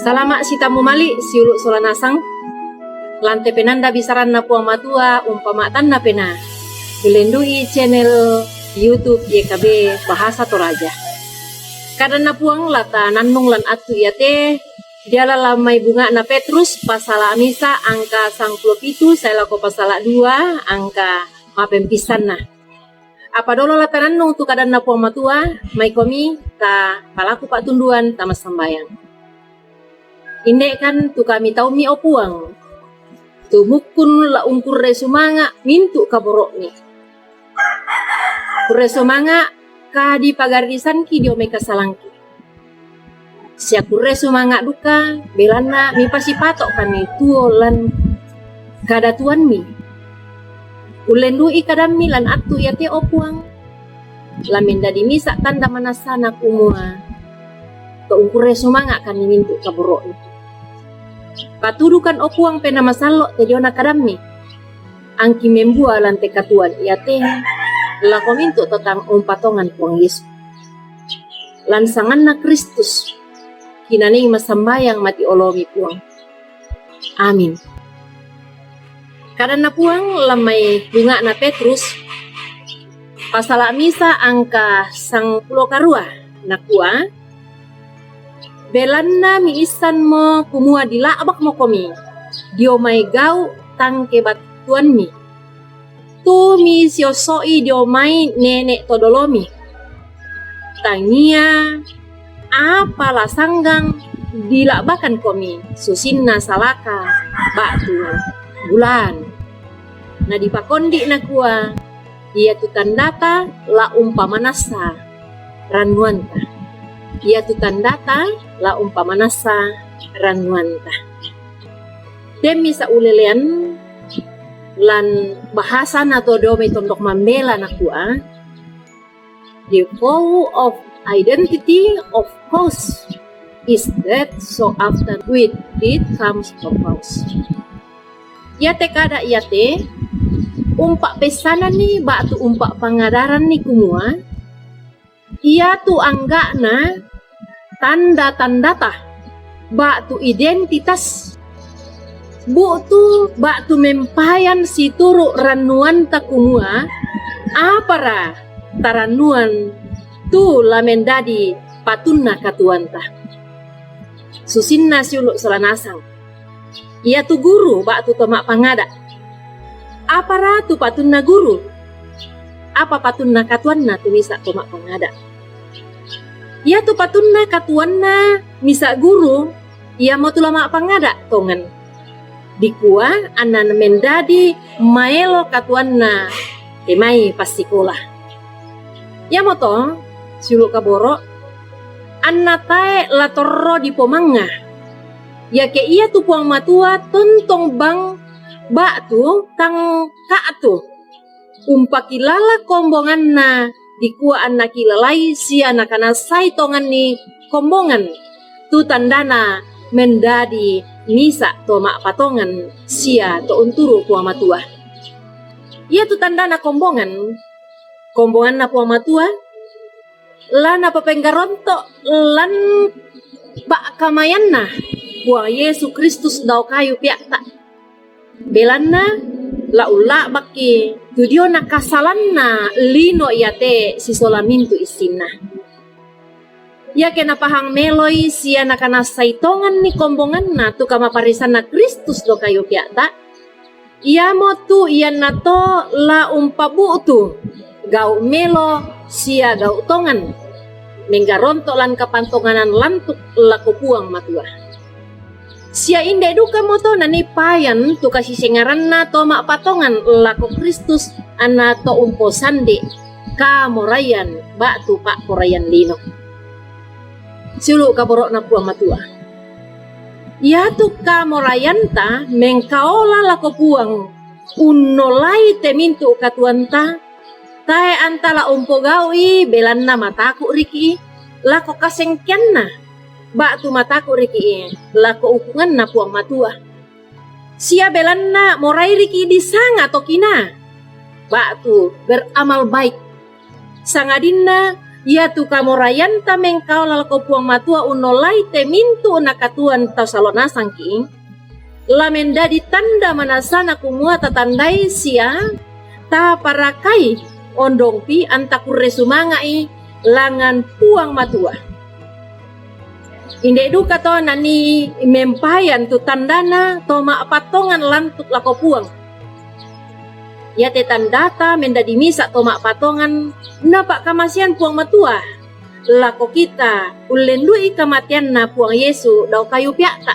Salama si tamu mali siuluk solanasang. Lante penanda bisaran na puang matua umpamatan na pena. Belendui channel YouTube YKB Bahasa Toraja. Kadang na puang lata nanung lan atu yate dia lamai bunga na Petrus pasal amisa angka 97 saya lako pasal 2 angka mapempisan na. Apa dolo lata nanung tu kadang na puang matua mai komi ta palaku pak tunduan tamas sambayang. Indek kan tu kami tahu mi opuang. Tu mukun la ungkur resumanga mintu kaborok ni. Kuresumanga ka di pagarisan ki dio meka salangki. Sia kuresumanga duka belana mi pasi patok kan ni tuolan kada tuan mi. Ulendu ikadami lan atu yate opuang. Lamin dadi misa tanda manasana kumua. Ka ungkur resumanga kan ni mintu kaborok ni. Patudukan opuang pena masalok te diona kadami. Angki membua lante katuan iate lako mintu tentang patongan puang Yesus. Lansangan na Kristus kinaning masambayang mati olomi puang. Amin. Kadang na puang lamay bunga na Petrus pasala misa angka 10 karua nakua. Belan na miisan mo kumua dilaabak mo komi. Dio may gau tangke batuan mi. Tu mi siosoi dio may nenek todolomi. Tangia apala sanggang dilabakan komi. Susinna salaka batu bulan. Na dipakondi na kuah. Ia tu tandata la umpamanasa ranuanta. Ia tu tandata la umpamanasa ranuanta. Demi sa ulelean lan bahasa na to do may tondok mambela na kua. The vow of identity of course is that so after with it comes of course. Yate kada yate umpak pesanan ni bak tu umpak pangadaran ni kumua. Ia tu angga na tanda-tanda tah bak tu identitas bu tu bak tu mempayan si turu ranuan takumua apara taranuan tu lamen dadi patunna katuan tah susinna siuluk selanasang ia tu guru bak tu tomak pangada apara tu patunna guru apa patunna katuan na tu misa tomak pangada. Ia tu patunna katuanna misa guru, ia mau tulama pangada tongan. Dikua anan mendadi maelo katuanna temai pasikolah. Ia mau to siuluk kaboro anna tae latorro di pomanga. Ya ke ia tu puang matua tontong bang bak tu tang ka tu. Umpakilala kombongan na dikua anak kilalai si anak sai tongan ni kombongan tu tandana mendadi misa to mak patongan sia to unturu puang matua. Ia tu tandana kombongan na puang matua lan apa penggaronto lan bak kamayanna puang Yesus Kristus dau kayu piak tak belanna la ula baki tudio na kasalanna lino iate si solamintu isinna. Ya kena pahang meloi sia na kana saitongan ni kombongan na tu kama parisan na Kristus do kayu piata. Ia mo tu ia na to la umpabu tu gau melo sia gau tongan. Menggaronto lan kapantonganan lantuk laku puang matua. Sia inde duka moto nani payan tu kasih sengaran na to mak patongan lako Kristus ana to umpo sande ka morayan bak tu pak porayan lino. Siuluk kaborok na puang matua. Ya tu ka morayan ta mengkaola lako puang unolai te mintu katuan ta tae antala umpo gawi belan na mataku riki lako kasengkian na. Bak tu mataku riki lako ukungan na puang matua. Sia belan na morai riki di sanga tokina. Bak tu beramal baik. Sangadinna ia tu kamorayanta mengkau lalako puang matua unolai te mintu nakatuan tau salona sangking la mendadi tanda manasana kumua tatandai sia ta parakai ondong pi antakurre sumangai langan puang matua. Inde duka to nani mempayan tu tandana to ma patongan lantuk lako puang. Ya te tandata mendadi misa to ma patongan napak kamasian puang matua. Lako kita ulendui kematian na puang Yesu dau kayu piakta.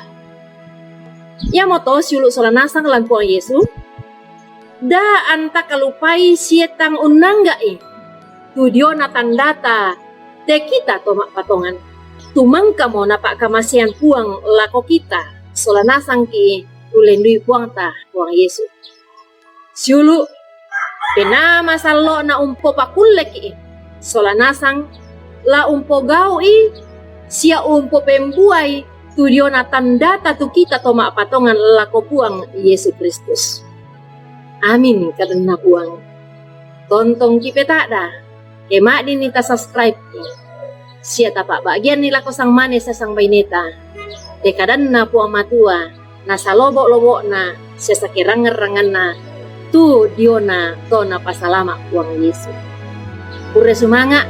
Ya moto siulu solanasang lan puang Yesu. Da anta kalupai sietang unanggai. Tudio na tandata te kita to ma patongan. Tumangka mo napak kamasian puang lako kita solanasang ki ulendui puang ta puang Yesu. Siulu pena masalo na umpo pakulek solanasang la umpo gau sia umpo pembuai tudio na tandata tu kita to ma patongan lako puang Yesus Kristus. Amin kadena puang. Tontong kipeta da. Emak din nita subscribe sia tapak bagian nila ko sang manis sa sang baineta. Dekadan na puang matua, nasa lobok-lobok na, sia sa kirangan-rangan na, tu diona to na pasalama puang Yesu. Pure sumanga,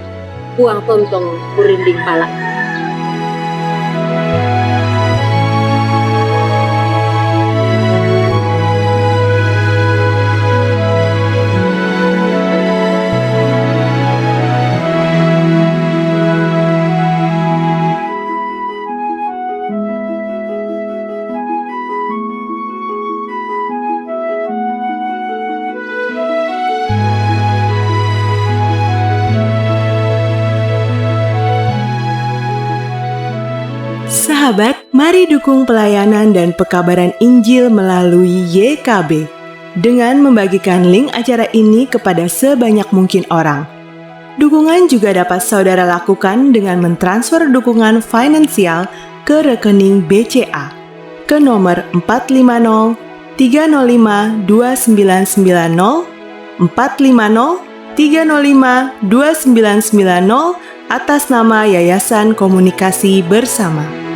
puang tontong purinding palak. Sahabat, mari dukung pelayanan dan pekabaran Injil melalui YKB dengan membagikan link acara ini kepada sebanyak mungkin orang. Dukungan juga dapat saudara lakukan dengan mentransfer dukungan finansial ke rekening BCA ke nomor 450 305 2990 450 305 2990 atas nama Yayasan Komunikasi Bersama.